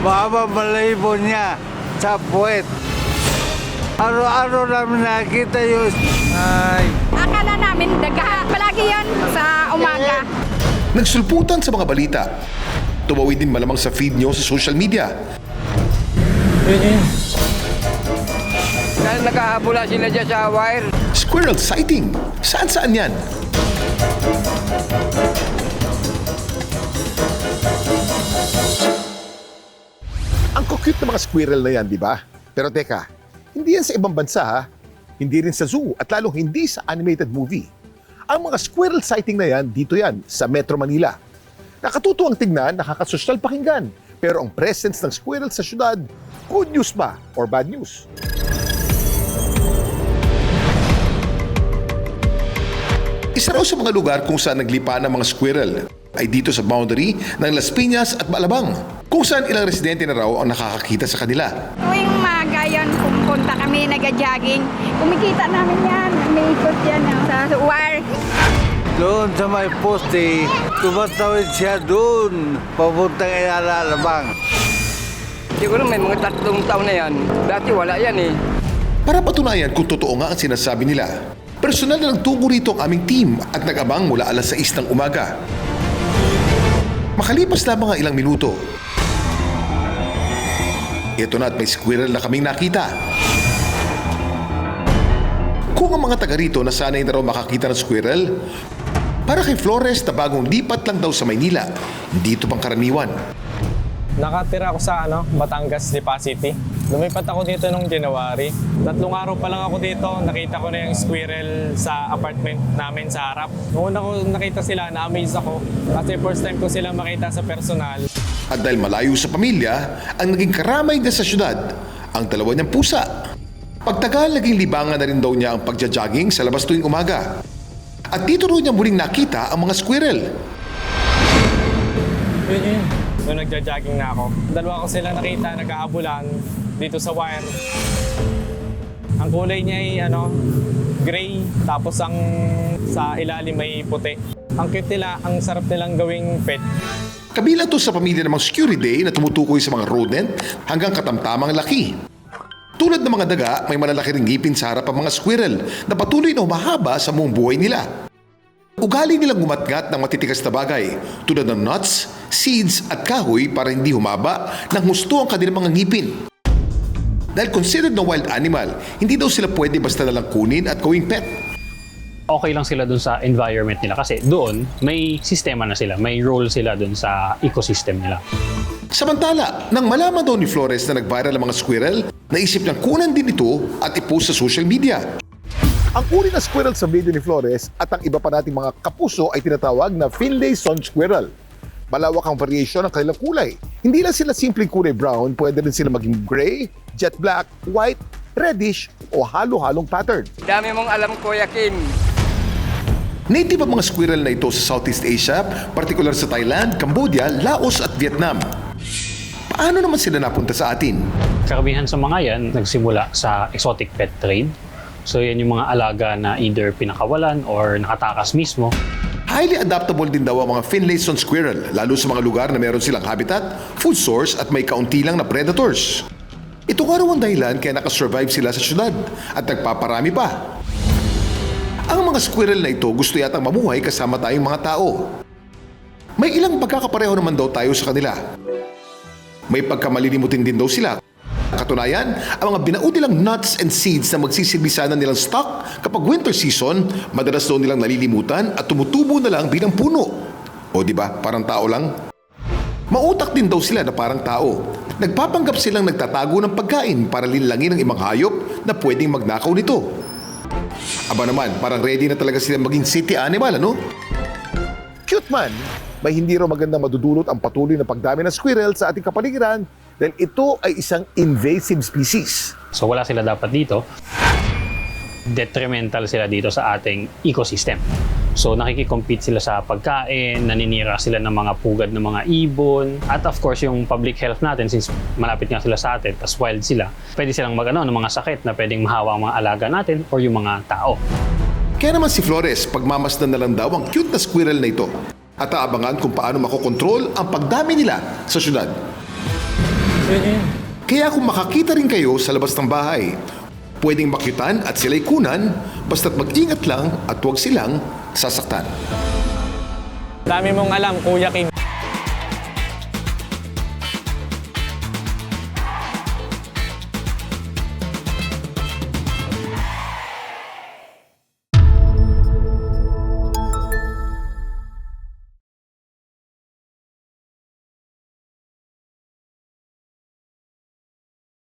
Mahaba balahibo niya sa puwet. Araw-araw namin nakikita yun. Ay. Akala namin daga. Palagi yan sa umaga. Nagsulputan sa mga balita. Tumawid din malamang sa feed nyo sa social media. Nakahabula sila dyan sa wire. Squirrel sighting. Saan-saan yan? Ang cute ng mga squirrel na yan, di ba? Pero teka, hindi yan sa ibang bansa ha. Hindi rin sa zoo at lalong hindi sa animated movie. Ang mga squirrel sighting na yan, dito yan, sa Metro Manila. Nakatutuwang tingnan, nakakasosyal pakinggan. Pero ang presence ng squirrel sa syudad, good news ba or bad news? Isa raw sa mga lugar kung saan naglipa ng mga squirrel ay dito sa boundary ng Las Piñas at Malabang, kung saan ilang residente na raw ang nakakakita sa kanila. Tuwing umaga yan, pumunta kami, nag-jogging. Kumikita namin yan. May ikot yan sa wire. Doon sa may poste, tumatawid siya doon, papuntang Ilalabang. Siguro may mga 3 taon na yan. Dati wala yan eh. Para patunayan kung totoo nga ang sinasabi nila, personal na nagtungo rito ang aming team at nag-abang mula alas 6 ng umaga. Makalipas lamang ang ilang minuto, ito na at may squirrel na kaming nakita. Kung ang mga taga rito na sanay na raw makakita ng squirrel, para kay Flores na bagong lipat lang daw sa Maynila, dito pang karaniwan. Nakatira ako sa Batangas, Lipa City. Lumipat ako dito nung January. 3 araw pa lang ako dito, nakita ko na yung squirrel sa apartment namin sa harap. Noong una ko nakita sila, na-amaze ako. Kasi first time ko sila makita sa personal. At dahil malayo sa pamilya, ang naging karamay niya sa syudad, ang dalawa niyang pusa. Pagtagal, naging libangan na rin daw niya ang pagja-jogging sa labas tuwing umaga. At dito rin niya muling nakita ang mga squirrel. Yun. Noong nagja-jogging na ako. Dalawa ko sila nakita, nag-aabulan dito sa wire. Ang kulay niya ay gray, tapos ang sa ilalim may puti. Ang cute nila, ang sarap nilang gawing pet. Kabilang to sa pamilya ng mga Securidae na tumutukoy sa mga rodent hanggang katamtamang laki. Tulad ng mga daga, may malalaki ring ngipin sa harap ang mga squirrel na patuloy na humahaba sa buong buhay nila. Ugali nilang gumatgat ng matitigas na bagay tulad ng nuts, seeds at kahoy para hindi humaba ng husto ang kanilang mga ngipin. Dahil considered na wild animal, hindi daw sila pwede basta nalang kunin at gawing pet. Okay lang sila dun sa environment nila kasi doon may sistema na sila, may role sila dun sa ecosystem nila. Samantala, nang malaman daw ni Flores na nag-viral ang mga squirrel, naisip niyang kunan din ito at i-post sa social media. Ang uri ng squirrel sa video ni Flores at ang iba pa nating mga kapuso ay tinatawag na Finlayson squirrel. Malawak ang variation ng kanilang kulay. Hindi lang sila simpleng kulay brown, pwede rin sila maging gray, jet black, white, reddish o halo-halong pattern. Dami mong alam, Kuya Kim. Native ang mga squirrel na ito sa Southeast Asia, partikular sa Thailand, Cambodia, Laos at Vietnam. Paano naman sila napunta sa atin? Karamihan sa mga yan nagsimula sa exotic pet trade. So yan yung mga alaga na either pinakawalan or nakatakas mismo. Highly adaptable din daw ang mga Finlayson squirrel, lalo sa mga lugar na meron silang habitat, food source at may kaunti lang na predators. Ito nga raw ang dahilan kaya nakasurvive sila sa syudad at nagpaparami pa. Ang mga squirrel na ito gusto yatang mamuhay kasama tayong mga tao. May ilang pagkakapareho naman daw tayo sa kanila. May pagkamalilimutin din daw sila. Katunayan, ang mga binaud nilang nuts and seeds na magsisilbi sana nilang stock kapag winter season, madalas daw nilang nalilimutan at tumutubo na lang bilang puno. O di ba, parang tao lang? Mautak din daw sila na parang tao. Nagpapanggap silang nagtatago ng pagkain para linlangin ang ibang hayop na pwedeng magnakaw nito. Aba naman, parang ready na talaga sila maging city animal, ano? Cute man, may hindi raw magandang madudulot ang patuloy na pagdami ng squirrel sa ating kapaligiran dahil ito ay isang invasive species. So wala sila dapat dito. Detrimental sila dito sa ating ecosystem. So nakikikompete sila sa pagkain, naninira sila ng mga pugad ng mga ibon, at of course yung public health natin, since malapit nga sila sa atin, tas wild sila, pwede silang ng mga sakit na pwedeng mahawa ang mga alaga natin or yung mga tao. Kaya naman si Flores, pagmamasdan na lang daw ang cute na squirrel na ito at aabangan kung paano makokontrol ang pagdami nila sa syudad. Yun. Kaya kung makakita rin kayo sa labas ng bahay, pwedeng makyutan at sila'y kunan, basta't mag-ingat lang at huwag silang sasaktan. Dami mong alam, Kuya King.